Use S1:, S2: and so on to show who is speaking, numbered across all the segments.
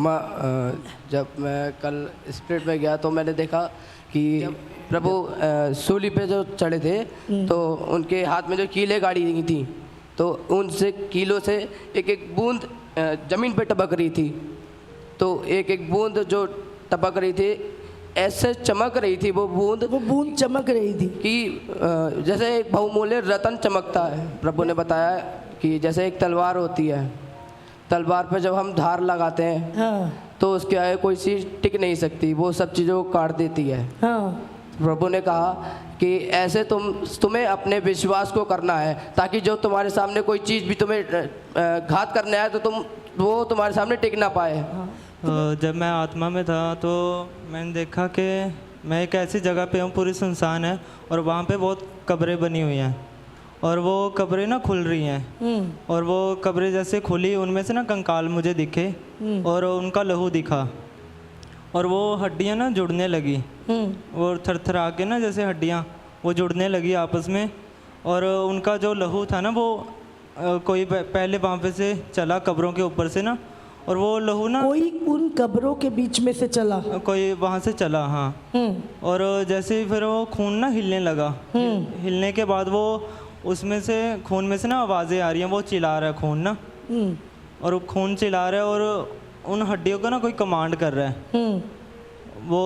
S1: Mama जब मैं कल स्पिरिट में गया तो मैंने देखा कि प्रभु सूली पे जो चढ़े थे तो उनके हाथ में जो कीलें गाड़ी गई थी तो उनसे कीलों से एक एक बूंद ज़मीन पे टपक रही थी। तो एक एक बूंद जो टपक रही थी ऐसे चमक रही थी वो बूंद
S2: चमक रही थी
S1: कि जैसे एक बहुमूल्य रतन चमकता है। प्रभु ने बताया कि जैसे एक तलवार होती है, तलवार पे जब हम धार लगाते हैं
S2: हाँ।
S1: तो उसके आगे कोई चीज़ टिक नहीं सकती, वो सब चीज़ों को काट देती है।
S2: हाँ।
S1: प्रभु ने कहा कि ऐसे तुम्हें अपने विश्वास को करना है ताकि जो तुम्हारे सामने कोई चीज़ भी तुम्हें घात करने आए तो वो तुम्हारे सामने टिक ना पाए।
S3: जब मैं आत्मा में था तो मैंने देखा कि मैं एक ऐसी जगह पे हूँ, पूरी सुनसान है और वहाँ पे बहुत कब्रें बनी हुई हैं और वो कब्रें ना खुल रही हैं और वो कब्रें जैसे खुली उनमें से ना कंकाल मुझे दिखे और उनका लहू दिखा और वो हड्डियाँ ना जुड़ने लगी और थरथरा के ना जैसे हड्डियाँ वो जुड़ने लगी आपस में और उनका जो लहू था ना वो कोई पहले वहाँ पे से चला कब्रों के ऊपर से ना और वो लहू ना
S2: कोई उन कब्रों के बीच में से चला,
S3: कोई वहाँ से चला। हाँ। और जैसे ही फिर वो खून ना हिलने लगा, हिलने के बाद वो उसमें से खून में से ना आवाज़ें आ रही हैं, वो चिल्ला रहा है खून ना और खून चिल्ला रहा है और उन हड्डियों को ना कोई कमांड कर रहा है। वो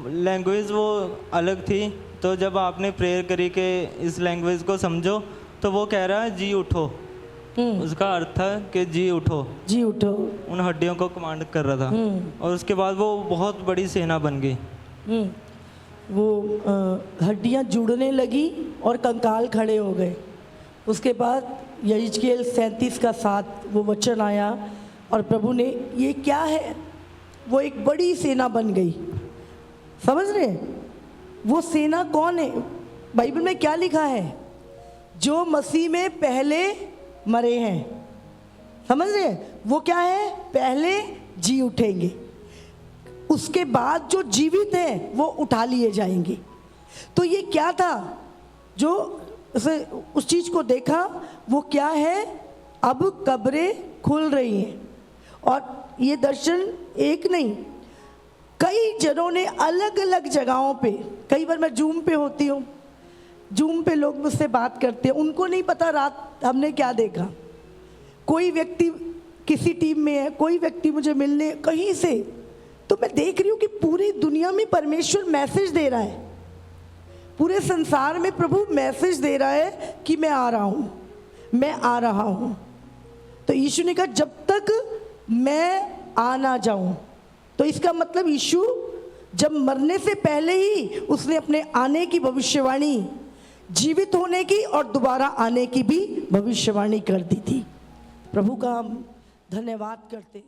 S3: लैंग्वेज वो अलग थी। तो जब आपने प्रेयर करी कि इस लैंग्वेज को समझो तो वो कह रहा है जी उठो, उसका अर्थ था कि जी उठो,
S2: जी उठो,
S3: उन हड्डियों को कमांड कर रहा था। और उसके बाद वो बहुत बड़ी सेना बन गई।
S2: वो हड्डियां जुड़ने लगी और कंकाल खड़े हो गए। उसके बाद यहिजकेल 37:7 वो वचन आया और प्रभु ने ये क्या है, वो एक बड़ी सेना बन गई। समझ रहे हैं? वो सेना कौन है? बाइबल में क्या लिखा है? जो मसीह में पहले मरे हैं। समझ रहे हैं? वो क्या है? पहले जी उठेंगे, उसके बाद जो जीवित हैं वो उठा लिए जाएंगे। तो ये क्या था जो उस चीज को देखा? वो क्या है? अब कब्रें खुल रही हैं और ये दर्शन एक नहीं, कई जनों ने अलग अलग जगहों पे, कई बार मैं जूम पे होती हूँ, जूम पे लोग मुझसे बात करते हैं, उनको नहीं पता रात हमने क्या देखा। कोई व्यक्ति किसी टीम में है, कोई व्यक्ति मुझे मिलने कहीं से, तो मैं देख रही हूँ कि पूरी दुनिया में परमेश्वर मैसेज दे रहा है, पूरे संसार में प्रभु मैसेज दे रहा है कि मैं आ रहा हूँ, मैं आ रहा हूँ। तो यीशु ने कहा जब तक मैं आ ना जाऊँ, तो इसका मतलब यीशु जब मरने से पहले ही उसने अपने आने की भविष्यवाणी, जीवित होने की और दोबारा आने की भी भविष्यवाणी कर दी थी। प्रभु का हम धन्यवाद करते हैं।